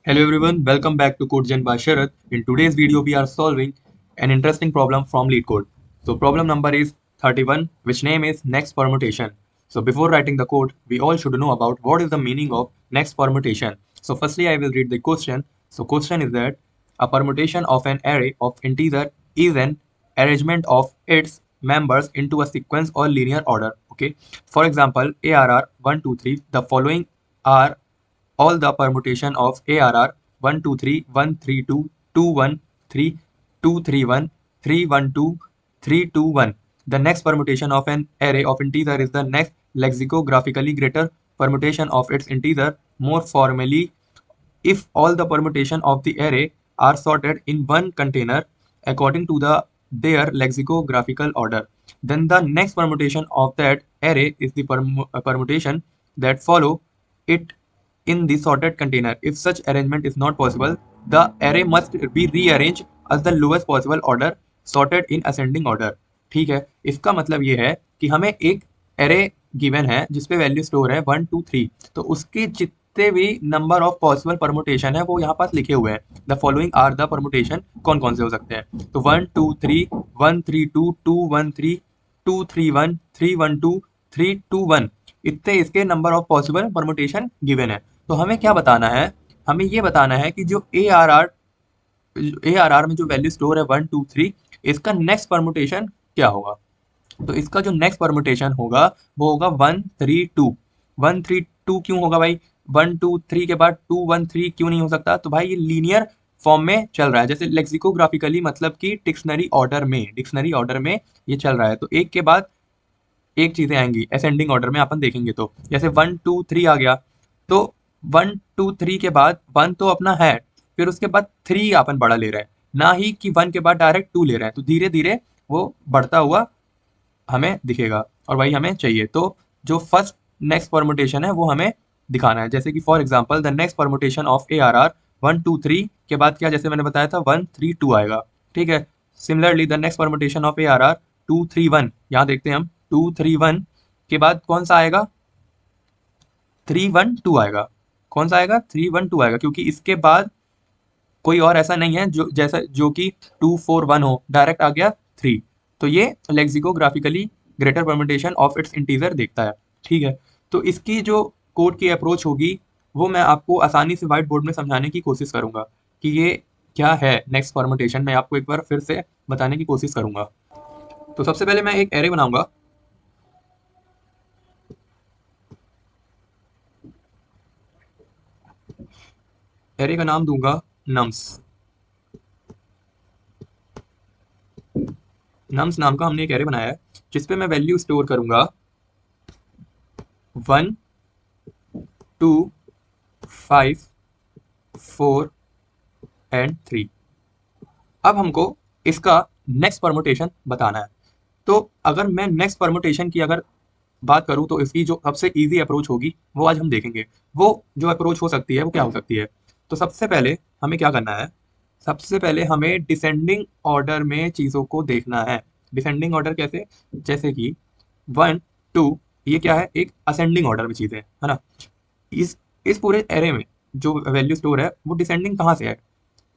Hello everyone, welcome back to CodeGen by Sharath. In today's video, we are solving an interesting problem from LeetCode. So problem number is 31, which name is next permutation. So before writing the code, we all should know about what is the meaning of next permutation. So firstly, I will read the question. So question is that a permutation of an array of integer is an arrangement of its members into a sequence or linear order. Okay. For example, ARR 1, 2, 3. The following are all the permutation of ARR 123, 132, 213, 231, 312, 321. The next permutation of an array of integer is the next lexicographically greater permutation of its integer. More formally, if all the permutation of the array are sorted in one container according to their lexicographical order, then the next permutation of that array is the permutation that follow it in the sorted container. If such arrangement is not possible, the array must be rearranged as the lowest possible order sorted in ascending order. ठीक है, इसका मतलब ये है कि हमें एक array given है जिसपे वैल्यू स्टोर है 1 2 3, तो उसके जितने भी नंबर ऑफ पॉसिबल परमुटेशन है वो यहाँ पास लिखे हुए हैं. The following are the permutation. कौन कौन से हो सकते हैं? तो 1 2 3, 1 3 2, 2 1 3, 2 3 1, 3 1 2, 3 2 1, इतने इसके number of possible permutation given है. तो हमें क्या बताना है? हमें ये बताना है कि जो ARR में जो वैल्यू स्टोर है 1 2 3, इसका नेक्स्ट परमुटेशन क्या होगा. तो इसका जो नेक्स्ट परमुटेशन होगा वो होगा 1 3 2. 1 3 2 क्यों होगा भाई? 1 2 3 के बाद 2 1 3 क्यों नहीं हो सकता? तो भाई ये लीनियर फॉर्म में चल रहा है, जैसे लेक्सिकोग्राफिकली मतलब कि डिक्शनरी ऑर्डर में ये चल रहा है. तो एक के बाद एक चीजें आएंगी असेंडिंग ऑर्डर में अपन देखेंगे. तो जैसे 1 2 3 आ गया, तो 1 2 3 के बाद 1 तो अपना है, फिर उसके बाद 3 अपन बड़ा ले रहे हैं, ना ही कि 1 के बाद डायरेक्ट 2 ले रहे हैं. तो धीरे धीरे वो बढ़ता हुआ हमें दिखेगा और वही हमें चाहिए. तो जो फर्स्ट नेक्स्ट परमुटेशन है वो हमें दिखाना है. जैसे कि for example the next permutation of ARR 1 2 3 के बाद क्या, जैसे मैंने बताया था 1 3 2 आएगा. ठीक है. Similarly the next permutation of ARR 2 3 1, यहाँ देखते हैं हम 2 3 1 के बाद कौन सा आएगा? 3 1 2 आएगा. कौन सा आएगा? 3 1 2 आएगा, क्योंकि इसके बाद कोई और ऐसा नहीं है जो कि 2 4 1 हो, डायरेक्ट आ गया 3. तो ये lexicographically greater permutation of its integer देखता है. ठीक है. तो इसकी जो कोड की अप्रोच होगी वो मैं आपको आसानी से व्हाइट बोर्ड में समझाने की कोशिश करूंगा कि ये क्या है नेक्स्ट परमुटेशन. मैं आपको एक बार फिर से बताने की कोशिश करूंगा. तो सबसे पहले मैं एक एरे बनाऊंगा. एरे का नाम दूंगा नम्स. नम्स नाम का हमने एक एरे बनाया है जिसपे मैं वैल्यू स्टोर करूंगा 1 2 5 4 एंड 3. अब हमको इसका नेक्स्ट परमुटेशन बताना है. तो अगर मैं नेक्स्ट परमुटेशन की अगर बात करूं तो इसकी जो सबसे इजी अप्रोच होगी वो आज हम देखेंगे. वो जो अप्रोच हो सकती है वो क्या हो सकती है? तो सबसे पहले हमें क्या करना है? सबसे पहले हमें डिसेंडिंग ऑर्डर में चीज़ों को देखना है. डिसेंडिंग ऑर्डर कैसे? जैसे कि 1 2, ये क्या है? एक असेंडिंग ऑर्डर में चीज़ें है ना. इस पूरे एरे में जो वैल्यू स्टोर है वो डिसेंडिंग कहाँ से है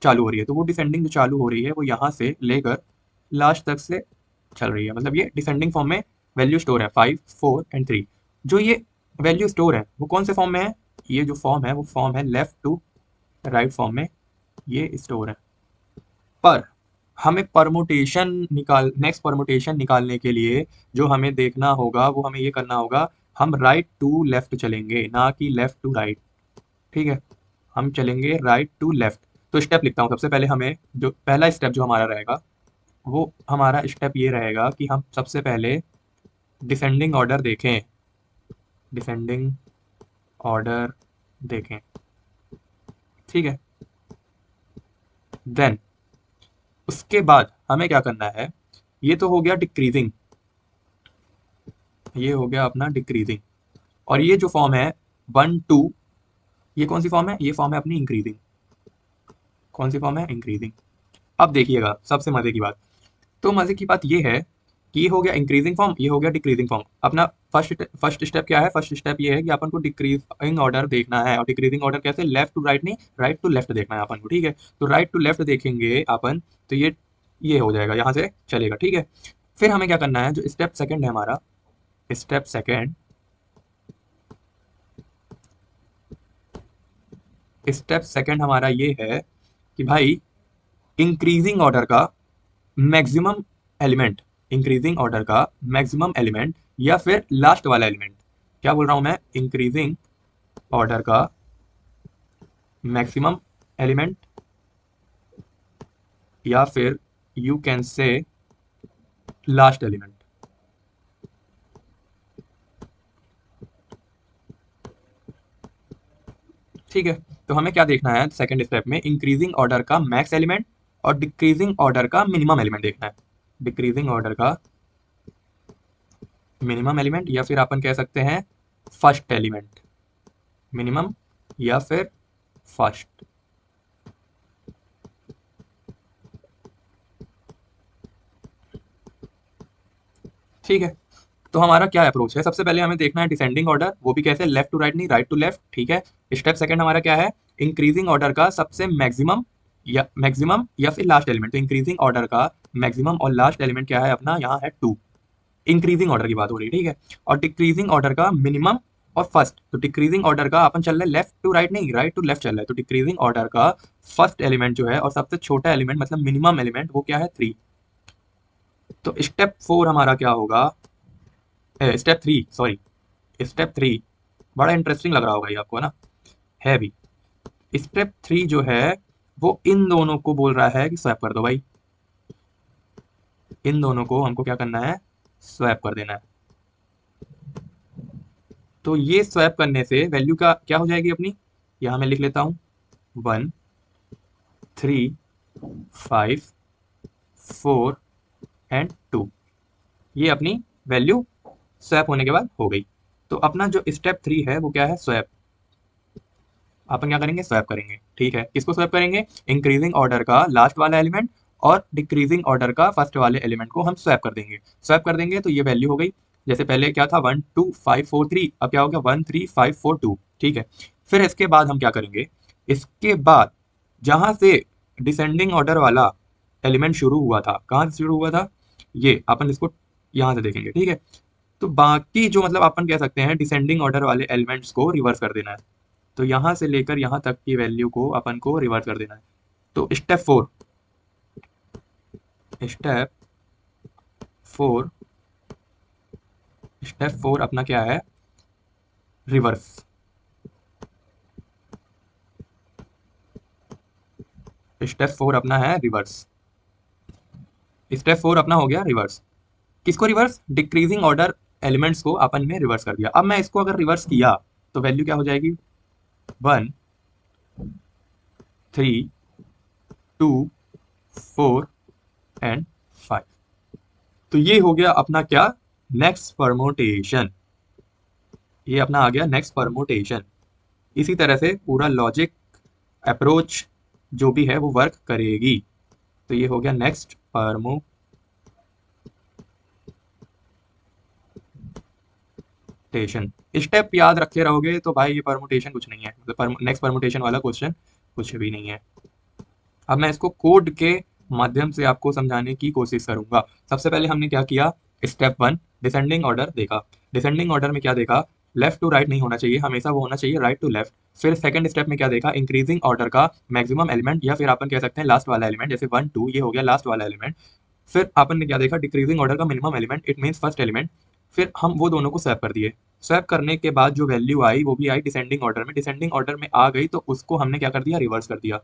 चालू हो रही है? तो वो डिसेंडिंग जो चालू हो रही है वो यहाँ से लेकर लास्ट तक से चल रही है. मतलब ये डिसेंडिंग फॉर्म में वैल्यू स्टोर है 5 4 एंड 3. जो ये वैल्यू स्टोर है वो कौन से फॉर्म में है? ये जो फॉर्म है वो फॉर्म है लेफ्ट टू राइट फॉर्म में ये स्टोर है. पर हमें नेक्स्ट परमुटेशन निकालने के लिए जो हमें देखना होगा वो हमें ये करना होगा, हम राइट टू लेफ्ट चलेंगे, ना कि लेफ्ट टू राइट. ठीक है. हम चलेंगे राइट टू लेफ्ट. तो स्टेप लिखता हूँ. सबसे पहले हमें जो पहला स्टेप जो हमारा रहेगा वो हमारा स्टेप ये रहेगा कि हम सबसे पहले डिसेंडिंग ऑर्डर देखें. डिसेंडिंग ऑर्डर देखें. ठीक है. देन उसके बाद हमें क्या करना है? ये तो हो गया डिक्रीजिंग, ये हो गया अपना डिक्रीजिंग. और ये जो फॉर्म है 1 2, ये कौन सी फॉर्म है? ये फॉर्म है अपनी इंक्रीजिंग. कौन सी फॉर्म है? इंक्रीजिंग. अब देखिएगा सबसे मजे की बात. तो मजे की बात ये है ये हो गया इंक्रीजिंग फॉर्म, ये हो गया डिक्रीजिंग फॉर्म। अपना फर्स्ट स्टेप क्या है? फर्स्ट स्टेप ये है कि अपन को डिक्रीजिंग ऑर्डर देखना है। और डिक्रीजिंग ऑर्डर कैसे? लेफ्ट टू राइट नहीं, राइट टू लेफ्ट देखना है अपन को, ठीक है। तो राइट टू लेफ्ट देखेंगे अपन, तो ये हो जाएगा, यहाँ से चलेगा, ठीक है। फिर हमें क्या करना है? जो स्टेप सेकंड है हमारा, स्टेप सेकंड हमारा ये है कि भाई इंक्रीजिंग ऑर्डर का मैक्सिमम एलिमेंट, इंक्रीजिंग ऑर्डर का मैक्सिमम एलिमेंट या फिर लास्ट वाला एलिमेंट। क्या बोल रहा हूं मैं? इंक्रीजिंग ऑर्डर का मैक्सिमम एलिमेंट या फिर you can say last element. ठीक है। तो हमें क्या देखना है सेकंड स्टेप में? इंक्रीजिंग ऑर्डर का मैक्स एलिमेंट और डिक्रीजिंग ऑर्डर का मिनिमम एलिमेंट देखना है। डिक्रीजिंग ऑर्डर का मिनिमम एलिमेंट या फिर अपन कह सकते हैं फर्स्ट एलिमेंट, मिनिमम या फिर फर्स्ट। ठीक है। तो हमारा क्या अप्रोच है? सबसे पहले हमें देखना है डिसेंडिंग ऑर्डर, वो भी कैसे? लेफ्ट टू राइट नहीं, राइट टू लेफ्ट, ठीक है। स्टेप सेकंड हमारा क्या है? इंक्रीजिंग ऑर्डर का सबसे मैक्सिमम या फिर लास्ट एलिमेंट। तो इंक्रीजिंग ऑर्डर का मैक्सिमम और लास्ट एलिमेंट क्या है अपना? यहाँ है 2। इंक्रीजिंग ऑर्डर की बात हो रही है, ठीक है। और डिक्रीजिंग ऑर्डर का मिनिमम और फर्स्ट। तो डिक्रीजिंग ऑर्डर का अपन चल रहे लेफ्ट टू राइट नहीं, राइट टू लेफ्ट चल रहा है। तो डिक्रीजिंग ऑर्डर का फर्स्ट एलिमेंट जो है और सबसे छोटा एलिमेंट मतलब मिनिमम एलिमेंट, वो क्या है? 3। तो स्टेप 4 हमारा क्या होगा? स्टेप 3, सॉरी, स्टेप 3 बड़ा इंटरेस्टिंग लग रहा होगा ये आपको, है ना? है भी। स्टेप 3 जो है वो इन दोनों को बोल रहा है कि स्वैप कर दो भाई। इन दोनों को हमको क्या करना है? स्वैप कर देना है। तो ये स्वैप करने से वैल्यू का क्या हो जाएगी अपनी? यहां मैं लिख लेता हूं, 1 3 5 4 एंड 2। ये अपनी वैल्यू स्वैप होने के बाद हो गई। तो अपना जो स्टेप 3 है वो क्या है? स्वैप। अपन क्या करेंगे? स्वैप करेंगे, ठीक है। किसको स्वैप करेंगे? इंक्रीजिंग ऑर्डर का लास्ट वाला एलिमेंट और डिक्रीजिंग ऑर्डर का फर्स्ट वाले एलिमेंट को हम स्वैप कर देंगे। स्वैप कर देंगे तो ये वैल्यू हो गई। जैसे पहले क्या था? 1 2 5 4 3, अब क्या हो गया? 1 3 5 4 2, ठीक है। फिर इसके बाद हम क्या करेंगे? इसके बाद जहां से डिसेंडिंग ऑर्डर वाला एलिमेंट शुरू हुआ था, कहाँ से शुरू हुआ था? ये अपन इसको यहाँ से देखेंगे, ठीक है। तो बाकी जो मतलब अपन कह सकते हैं डिसेंडिंग ऑर्डर वाले एलिमेंट्स को रिवर्स कर देना है। तो यहाँ से लेकर यहाँ तक की वैल्यू को अपन को रिवर्स कर देना है। तो स्टेप फोर स्टेप फोर अपना क्या है? रिवर्स। स्टेप 4 अपना है रिवर्स। स्टेप 4 अपना हो गया रिवर्स। किसको रिवर्स? डिक्रीजिंग ऑर्डर एलिमेंट्स को अपन ने रिवर्स कर दिया। अब मैं इसको अगर रिवर्स किया तो वैल्यू क्या हो जाएगी? 1 3 2 4 एंड 5। तो ये हो गया अपना क्या? Next permutation. ये अपना आ गया नेक्स्ट परमोटेशन। इसी तरह से पूरा लॉजिक अप्रोच जो भी है वो वर्क करेगी। तो ये हो गया नेक्स्ट परमोटेशन। स्टेप याद रखे रहोगे तो भाई ये परमोटेशन कुछ नहीं है, मतलब नेक्स्ट परमोटेशन वाला क्वेश्चन कुछ भी नहीं है। अब मैं इसको कोड के माध्यम से आपको समझाने की कोशिश करूंगा। सबसे पहले हमने क्या किया? स्टेप 1 डिसेंडिंग ऑर्डर देखा। डिसेंडिंग ऑर्डर में क्या देखा? लेफ्ट टू राइट नहीं होना चाहिए, हमेशा वो होना चाहिए राइट टू लेफ्ट। फिर सेकंड स्टेप में क्या देखा? इंक्रीजिंग ऑर्डर का मैक्सिमम एलिमेंट या फिर अपन कह सकते हैं लास्ट वाला एलिमेंट, जैसे 1 2 ये हो गया लास्ट वाला एलिमेंट। फिर अपन ने क्या देखा? डिक्रीजिंग ऑर्डर का minimum element, it means first element. फिर हम वो दोनों को स्वैप कर दिए। स्वैप करने के बाद जो वैल्यू आई वो भी आई डिसेंडिंग ऑर्डर में। डिसेंडिंग ऑर्डर में आ गई तो उसको हमने क्या कर दिया? रिवर्स कर दिया।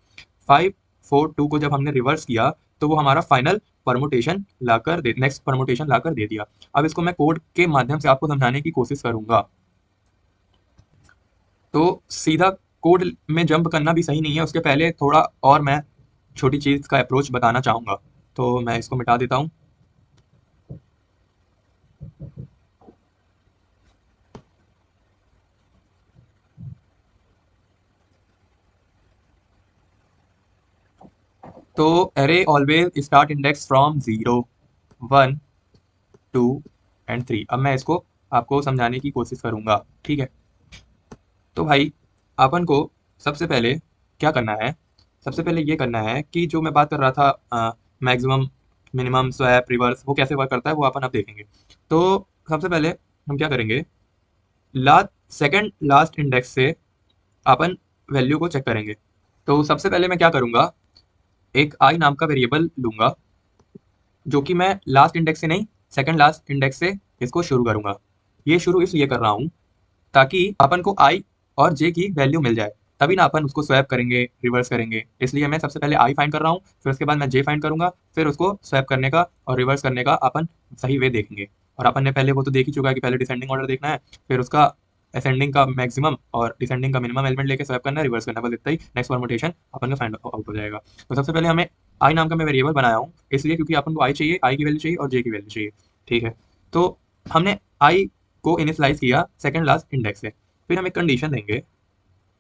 5 4 2 को जब हमने रिवर्स किया तो वो हमारा फाइनल परमुटेशन लाकर दे नेक्स्ट परमुटेशन लाकर दे दिया। अब इसको मैं कोड के माध्यम से आपको समझाने की कोशिश करूंगा। तो सीधा कोड में जंप करना भी सही नहीं है, उसके पहले थोड़ा और मैं छोटी चीज का अप्रोच बताना चाहूंगा। तो मैं इसको मिटा देता हूँ। तो array always start index from 0 1 2 and 3। अब मैं इसको आपको समझाने की कोशिश करूँगा, ठीक है। तो भाई अपन को सबसे पहले क्या करना है, सबसे पहले ये करना है कि जो मैं बात कर रहा था मैक्सिमम मिनिमम स्वैप रिवर्स, वो कैसे वर्क करता है वो अपन अब देखेंगे। तो सबसे पहले हम क्या करेंगे, लास्ट सेकंड लास्ट इंडेक्स से अपन वैल्यू को चेक करेंगे। तो सबसे पहले मैं क्या करूँगा, एक आई नाम का वेरिएबल लूँगा, जो कि मैं लास्ट इंडेक्स से नहीं, सेकंड लास्ट इंडेक्स से इसको शुरू करूँगा। ये शुरू इसलिए कर रहा हूँ ताकि अपन को आई और जे की वैल्यू मिल जाए, तभी ना अपन उसको स्वैप करेंगे, रिवर्स करेंगे। इसलिए मैं सबसे पहले आई फाइंड कर रहा हूँ, फिर उसके बाद मैं जे फाइंड करूंगा, फिर उसको स्वैप करने का और रिवर्स करने का अपन सही वे देखेंगे। और अपन ने पहले वो तो देख ही चुका है कि पहले डिसेंडिंग ऑर्डर देखना है, फिर उसका असेंडिंग का मैक्सिमम और डिसेंडिंग का मिनिमम एलिमेंट लेके स्वैप करना है, रिवर्स करना है, बस इतना ही। नेक्स्ट परमुटेशन अपन का फाइंड आउट हो जाएगा। तो सबसे पहले हमें आई नाम का मैं वेरिएबल बनाया हूँ, इसलिए क्योंकि अपन को आई चाहिए, आई की वैल्यू चाहिए और जे की वैल्यू चाहिए, ठीक है। तो हमने आई को इनिशलाइज किया सेकंड लास्ट इंडेक्स से। फिर हम एक कंडीशन देंगे,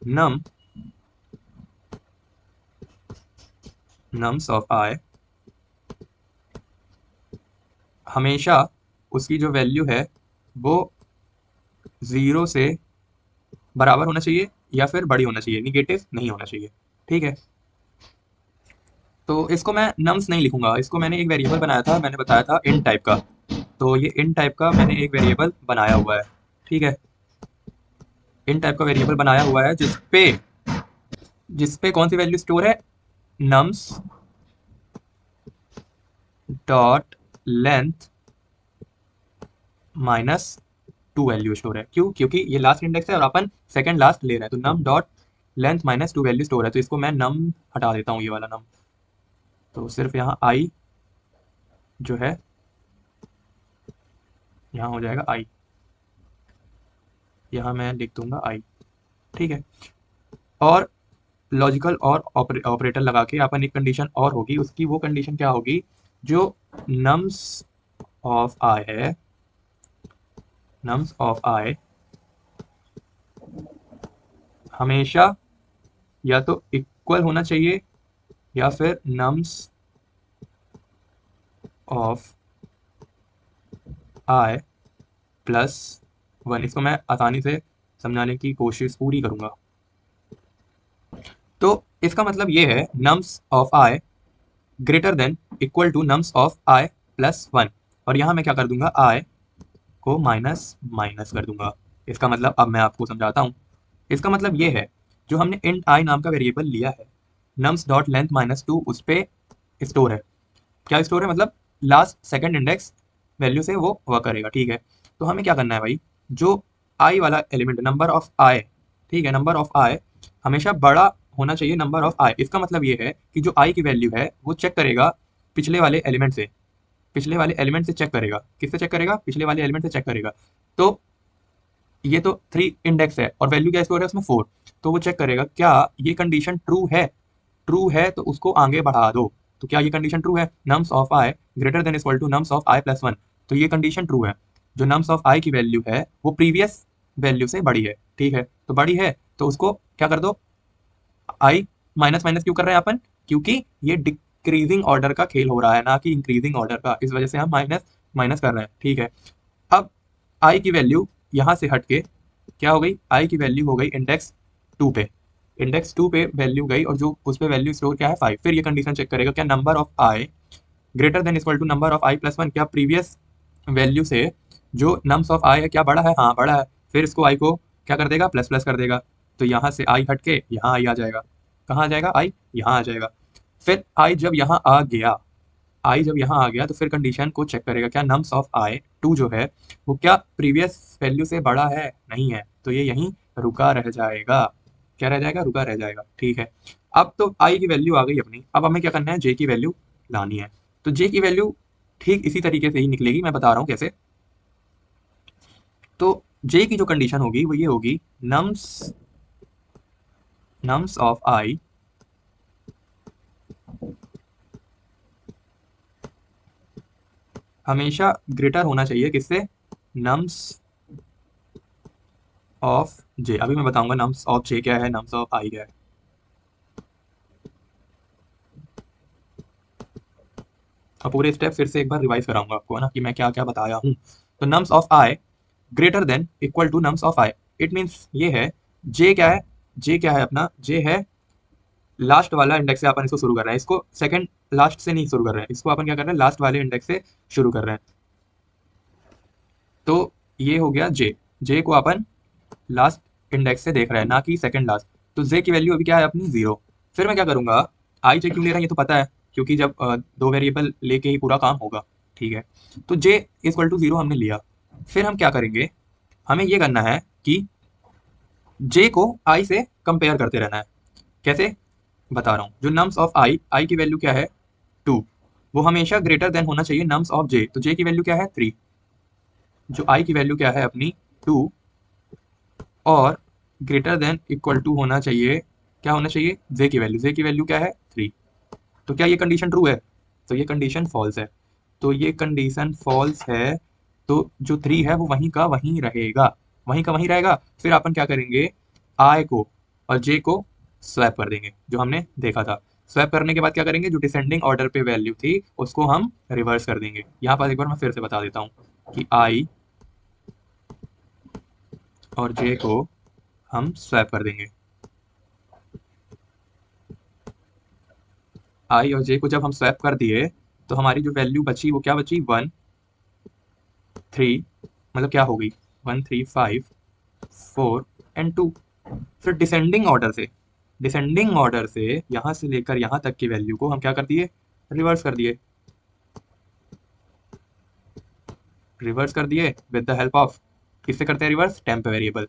num nums ऑफ आई हमेशा उसकी जो वैल्यू है वो 0 से बराबर होना चाहिए या फिर बड़ी होना चाहिए, निगेटिव नहीं होना चाहिए, ठीक है। तो इसको मैं नम्स नहीं लिखूंगा, इसको मैंने एक वेरिएबल बनाया था, मैंने बताया था int टाइप का। तो ये int टाइप का मैंने एक वेरिएबल बनाया हुआ है, ठीक है। int टाइप का वेरिएबल बनाया हुआ है जिसपे कौन सी वैल्यू स्टोर है, nums dot length -2 value store है। क्यों? क्योंकि ये लास्ट इंडेक्स है और अपन सेकंड लास्ट ले रहे हैं, तो num dot length -2 value store है। तो इसको मैं नम हटा देता हूँ, ये वाला नम। तो सिर्फ यहाँ आई जो है, यहाँ हो जाएगा आई, यहाँ मैं लिख दूंगा आई, ठीक है। और लॉजिकल और ऑपरेटर लगा के अपन एक कंडीशन और होगी, उसकी वो कंडीशन क्या होगी, जो नम्स ऑफ आई है, नम्स ऑफ आई हमेशा या तो इक्वल होना चाहिए या फिर नम्स ऑफ आई प्लस 1। इसको मैं आसानी से समझाने की कोशिश पूरी करूंगा। तो इसका मतलब ये है, nums of I greater than equal to nums of I plus 1। और यहाँ मैं क्या कर दूंगा, आई को माइनस माइनस कर दूंगा। इसका मतलब अब मैं आपको समझाता हूँ। इसका मतलब ये है, जो हमने इंट आई नाम का वेरिएबल लिया है, नम्स डॉट लेंथ -2 उस पे स्टोर है। क्या स्टोर है? मतलब लास्ट सेकंड इंडेक्स वैल्यू से वो वर्क करेगा, ठीक है। तो हमें क्या करना है भाई, जो आई वाला एलिमेंट नंबर ऑफ आई, ठीक है, नंबर ऑफ आई हमेशा बड़ा होना चाहिए नंबर ऑफ आई। इसका मतलब ये है कि जो आई की वैल्यू है वो चेक करेगा पिछले वाले एलिमेंट से, पिछले वाले एलिमेंट से चेक करेगा। किससे चेक करेगा? पिछले वाले एलिमेंट से चेक करेगा। तो ये तो 3 इंडेक्स है और वैल्यू क्या स्टोर है उसमें 4। तो वो चेक करेगा क्या ये कंडीशन ट्रू है, ट्रू है तो उसको आगे बढ़ा दो। तो क्या ये कंडीशन ट्रू है, nums of I greater than equal to nums of I plus 1। तो ये कंडीशन ट्रू है, जो नम्स ऑफ आई की वैल्यू है वो प्रीवियस वैल्यू से बड़ी है, ठीक है। तो बड़ी है तो उसको क्या कर दो, आई माइनस माइनस क्यों कर रहे हैं अपन, क्योंकि ये डिक्रीजिंग ऑर्डर का खेल हो रहा है ना कि इंक्रीजिंग ऑर्डर का, इस वजह से हम माइनस माइनस कर रहे हैं, ठीक है। अब आई की वैल्यू यहाँ से हट के क्या हो गई, आई की वैल्यू हो गई इंडेक्स 2 पे, इंडेक्स 2 पे वैल्यू गई और जो उस पे वैल्यू स्टोर क्या है 5। फिर ये कंडीशन चेक करेगा क्या number of I greater than equal to number of I plus 1, क्या प्रीवियस वैल्यू से जो नम्स ऑफ आई है क्या बड़ा है, हाँ बड़ा है। फिर इसको आई को क्या कर देगा, प्लस प्लस कर देगा। तो यहाँ से आई हट के यहाँ आई आ जाएगा। कहाँ आ जाएगा? आई यहाँ आ जाएगा। फिर आई जब यहाँ आ गया, आई जब यहाँ आ गया तो फिर कंडीशन को चेक करेगा क्या नम्स ऑफ आई 2 जो है वो क्या प्रीवियस वैल्यू से बड़ा है, नहीं है। तो ये यहीं रुका रह जाएगा। क्या रह जाएगा? रुका रह जाएगा, ठीक है। अब तो आई की वैल्यू आ गई अपनी, अब हमें क्या करना है, जे की वैल्यू लानी है। तो जे की वैल्यू ठीक इसी तरीके से ही निकलेगी, मैं बता रहा हूँ कैसे। तो जे की जो कंडीशन होगी वो ये होगी, नम्स नम्स ऑफ आई हमेशा ग्रेटर होना चाहिए किससे, नम्स ऑफ जे। अभी मैं बताऊंगा नम्स ऑफ जे क्या है, नम्स ऑफ आई क्या है। और पूरे स्टेप फिर से एक बार रिवाइज कराऊंगा आपको, है ना, कि मैं क्या क्या बताया हूँ। तो nums of I greater than equal to nums of I, it means ये है जे क्या है, जे क्या है अपना, जे है लास्ट वाला इंडेक्स से अपन इसको शुरू कर रहे हैं, इसको सेकंड लास्ट से नहीं शुरू कर रहे हैं, इसको अपन क्या कर रहे हैं, लास्ट वाले इंडेक्स से शुरू कर रहे हैं। तो ये हो गया जे, जे को अपन लास्ट इंडेक्स से देख रहे हैं ना कि सेकंड लास्ट। तो जे की वैल्यू अभी क्या है अपनी 0। फिर मैं क्या करूंगा, आई जे क्यों ले रहा है ये तो पता है, क्योंकि जब दो वेरिएबल लेके ही पूरा काम होगा, ठीक है। तो जे इक्वल टू 0 हमने लिया। फिर हम क्या करेंगे, हमें ये करना है कि जे को आई से कंपेयर करते रहना है। कैसे, बता रहा हूँ। जो नम्स ऑफ आई, आई की वैल्यू क्या है 2, वो हमेशा ग्रेटर देन होना चाहिए नम्स ऑफ जे। तो जे की वैल्यू क्या है 3, जो आई की वैल्यू क्या है अपनी 2, और ग्रेटर देन इक्वल टू होना चाहिए, क्या होना चाहिए, जे की वैल्यू, जे की वैल्यू क्या है 3। तो क्या ये कंडीशन ट्रू है, तो ये कंडीशन फॉल्स है। तो ये कंडीशन फॉल्स है, तो जो 3 है वो वहीं का वहीं रहेगा, वहीं का वहीं रहेगा। फिर अपन क्या करेंगे, आई को और जे को स्वैप कर देंगे, जो हमने देखा था। स्वैप करने के बाद क्या करेंगे, जो डिसेंडिंग ऑर्डर पे वैल्यू थी उसको हम रिवर्स कर देंगे। यहाँ पर एक बार मैं फिर से बता देता हूँ कि आई और जे को हम स्वैप कर देंगे। आई और जे को जब हम स्वैप कर दिए तो हमारी जो वैल्यू बची वो क्या बची, 1 3, मतलब क्या हो गई 1 3 5 4 एंड 2। फिर डिसेंडिंग ऑर्डर से यहाँ से लेकर यहाँ तक की वैल्यू को हम क्या कर दिए, रिवर्स कर दिए, रिवर्स कर दिए विद द हेल्प ऑफ, किससे करते हैं रिवर्स, टेम्प वेरिएबल।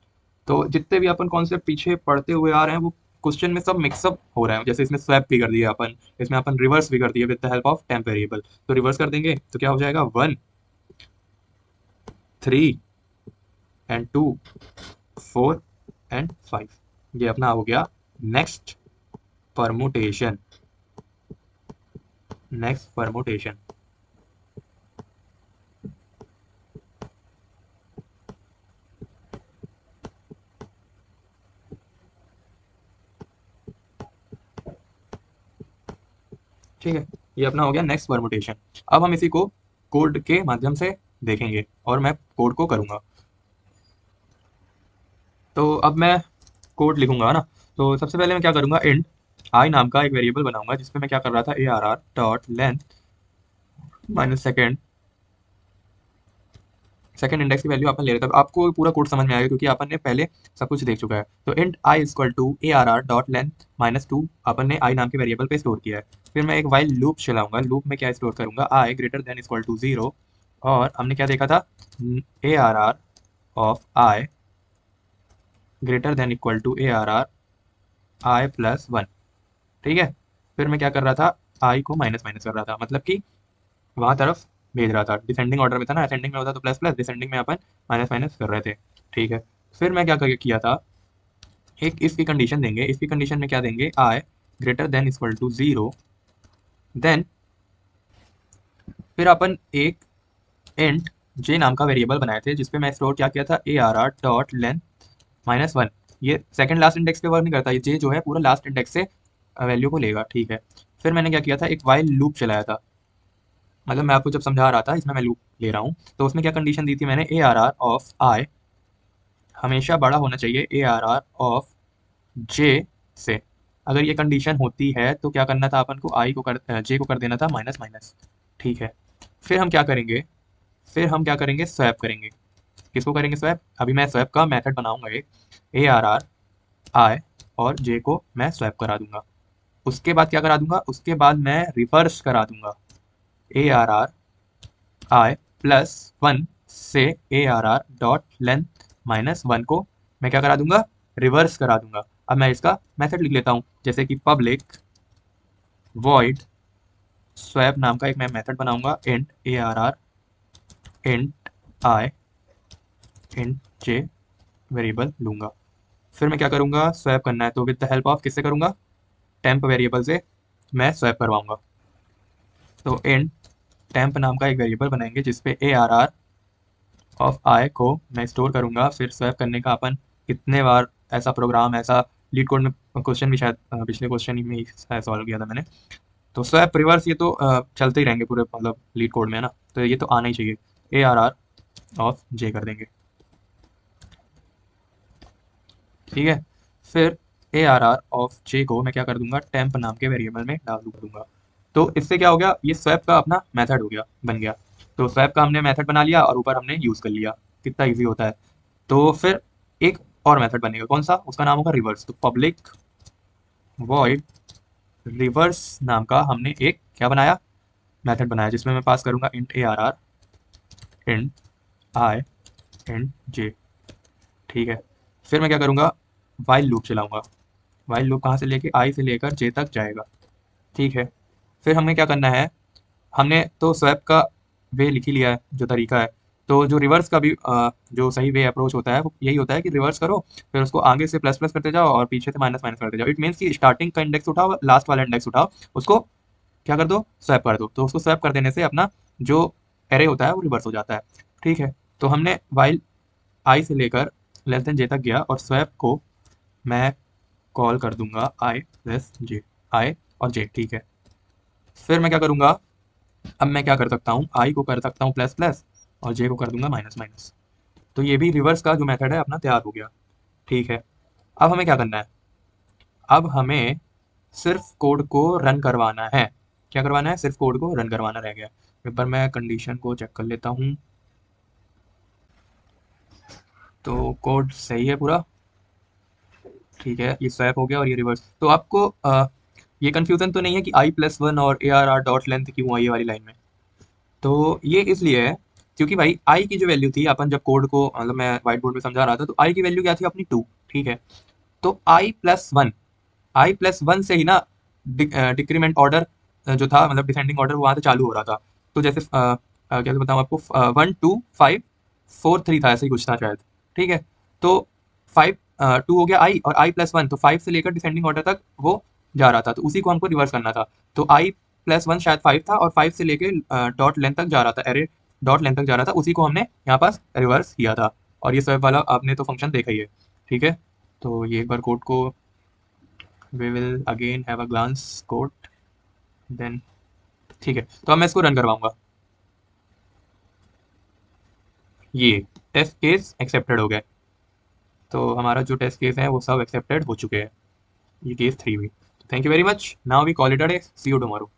तो जितने भी अपन कॉन्सेप्ट पीछे पढ़ते हुए आ रहे हैं वो क्वेश्चन में सब मिक्सअप हो रहा है। जैसे इसमें स्वैप भी कर दिया अपन, इसमें अपन रिवर्स भी कर दिए with the help of temp variable. तो रिवर्स कर देंगे तो क्या हो जाएगा, 1 3 एंड 2 4 एंड 5। ये अपना हो गया नेक्स्ट परमुटेशन, नेक्स्ट परमुटेशन। ठीक है, ये अपना हो गया नेक्स्ट परमुटेशन। अब हम इसी को कोड के माध्यम से देखेंगे और मैं कोड को करूंगा। तो अब मैं कोड लिखूंगा ना। तो सबसे पहले मैं क्या करूंगा, इंट आई नाम का एक वेरिएबल बनाऊंगा जिसपे मैं क्या कर रहा था, A R R dot length minus second, second index की वैल्यू अपन ले रहे थे। अब आपको पूरा कोड समझ में आएगा क्योंकि अपन ने पहले सब कुछ देख चुका है। तो int I equal to A R R dot length minus 2 अपन ने आई नाम के वेरिएबल पे स्टोर किया है। फिर मैं एक वाइल लूप चलाऊंगा, लूप में क्या स्टोर करूंगा, I greater than equal to 0, और हमने क्या देखा था, A R R of I greater than equal to A R R I plus 1। ठीक है, फिर मैं क्या कर रहा था, आई को माइनस माइनस कर रहा था, मतलब कि वहां तरफ भेज रहा था। डिसेंडिंग ऑर्डर में था ना, असेंडिंग में होता तो प्लस प्लस, डिसेंडिंग में अपन माइनस माइनस कर रहे थे। ठीक है, फिर मैं क्या किया था, एक इफ की कंडीशन देंगे। इफ की कंडीशन में क्या देंगे, i greater than equal to 0, then फिर अपन एक इंट जे नाम का वेरिएबल बनाए थे जिसपे मैं स्टोर क्या किया था, A R R dot length minus 1। ये सेकंड लास्ट इंडेक्स पे वर्क नहीं करता, ये जे जो है पूरा लास्ट इंडेक्स से वैल्यू को लेगा। ठीक है, फिर मैंने क्या किया था, एक वाइल लूप चलाया था। मतलब मैं आपको जब समझा रहा था, इसमें मैं लूप ले रहा हूँ, तो उसमें क्या कंडीशन दी थी मैंने, ए आर आर ऑफ आई हमेशा बड़ा होना चाहिए ए आर आर ऑफ जे से। अगर ये कंडीशन होती है तो क्या करना था अपन को, आई को कर जे को कर देना था माइनस माइनस। ठीक है, फिर हम क्या करेंगे, फिर हम क्या करेंगे, स्वैप करेंगे। किसको करेंगे स्वैप, अभी मैं स्वैप का मेथड बनाऊंगा एक, ए आर आर आई और जे को मैं स्वैप करा दूंगा। उसके बाद क्या करा दूंगा, उसके बाद मैं रिवर्स करा दूंगा, ए आर आर आई प्लस 1 से ए R R dot length minus 1 को मैं क्या करा दूंगा, रिवर्स करा दूंगा। अब मैं इसका मेथड लिख लेता हूँ, जैसे कि पब्लिक वॉइड स्वैप नाम का एक मैं मेथड बनाऊंगा, int A R R int I int J variable लूंगा। फिर मैं क्या करूंगा, स्वैप करना है तो विद द हेल्प ऑफ किससे करूंगा, टेम्प वेरिएबल से मैं स्वैप करवाऊंगा। तो इंट टेम्प नाम का एक वेरिएबल बनाएंगे जिसपे ए आर आर ऑफ आई को मैं स्टोर करूंगा। फिर स्वैप करने का अपन कितने बार ऐसा प्रोग्राम, ऐसा लीड कोड में क्वेश्चन भी शायद पिछले क्वेश्चन में ही शायद सॉल्व किया था मैंने। तो स्वैप रिवर्स ये तो चलते ही रहेंगे पूरे मतलब लीड कोड में है ना, तो ये तो आना ही चाहिए। ARR ऑफ जे कर देंगे, ठीक है। फिर ARR ऑफ जे को मैं क्या कर दूंगा, टेम्प नाम के वेरिएबल में डाल दूंगा। तो इससे क्या हो गया, ये स्वैप का अपना मेथड हो गया, बन गया। तो स्वैप का हमने मेथड बना लिया और ऊपर हमने यूज कर लिया। कितना इजी होता है। तो फिर एक और मेथड बनेगा, कौन सा, उसका नाम होगा रिवर्स। तो पब्लिक वॉइड रिवर्स नाम का हमने एक क्या बनाया, मेथड बनाया, जिसमें मैं पास करूंगा int ARR, int I, int जे, ठीक है। फिर मैं क्या करूंगा, वाइल लूप चलाऊंगा। वाइल लूप कहाँ से लेके, आई से लेकर जे तक जाएगा, ठीक है। फिर हमें क्या करना है, हमने तो स्वैप का वे लिख ही लिया है, जो तरीका है। तो जो रिवर्स का भी जो सही वे अप्रोच होता है वो यही होता है कि रिवर्स करो, फिर उसको आगे से प्लस प्लस करते जाओ और पीछे से माइनस माइनस करते जाओ। इट मीन्स कि स्टार्टिंग का इंडेक्स उठाओ, लास्ट वाला इंडेक्स उठाओ, उसको क्या कर दो, स्वैप कर दो। तो उसको स्वैप कर देने से अपना जो एरे होता है वो रिवर्स हो जाता है, ठीक है। तो हमने वाइल आई से लेकर लेस देन जे तक गया और स्वैप को मैं कॉल कर दूंगा आई प्लस जे, आई और जे, ठीक है। फिर मैं क्या करूंगा, अब मैं क्या कर सकता हूँ, आई को कर सकता हूँ प्लस प्लस और जे को कर दूंगा माइनस माइनस। तो ये भी रिवर्स का जो मेथड है अपना तैयार हो गया, ठीक है। अब हमें क्या करना है, अब हमें सिर्फ कोड को रन करवाना है। क्या करवाना है, सिर्फ कोड को रन करवाना रह गया। एक बार मैं कंडीशन को चेक कर लेता हूँ। तो कोड सही है पूरा, ठीक है। ये स्वैप हो गया और ये रिवर्स। तो आपको ये कंफ्यूजन तो नहीं है कि i+1 और ARR डॉट लेंथ क्यों आई ये वाली लाइन में। तो ये इसलिए है क्योंकि भाई आई की जो वैल्यू थी, अपन जब कोड को मतलब मैं व्हाइट बोर्ड में समझा रहा था, तो आई की वैल्यू क्या थी अपनी 2, ठीक है। तो आई प्लस वन से ही ना डिक्रीमेंट ऑर्डर जो था, मतलब डिसेंडिंग ऑर्डर वहां से चालू हो रहा था। तो जैसे कैसे बताऊँ आपको, 1 2 5 4 3 था, ऐसे ही कुछ था शायद, ठीक है। तो 5 2 हो गया आई, और i+1 तो 5 से लेकर डिसेंडिंग ऑर्डर तक वो जा रहा था, तो उसी को हमको रिवर्स करना था। तो i+1 शायद 5 था और 5 से लेके डॉट लेंथ तक जा रहा था, एरे डॉट लेंथ तक जा रहा था, उसी को हमने यहाँ पास रिवर्स किया था। और ये सब वाला आपने तो फंक्शन देखा ही है, ठीक है। तो ये एक बार कोड को we will again have a glance code, then ठीक है। तो अब मैं इसको रन करवाऊंगा। ये टेस्ट केस एक्सेप्टेड हो गए। तो हमारा जो टेस्ट केस है वो सब एक्सेप्टेड हो चुके हैं, ये केस 3 भी। Thank you very much, now we call it a day, see you tomorrow.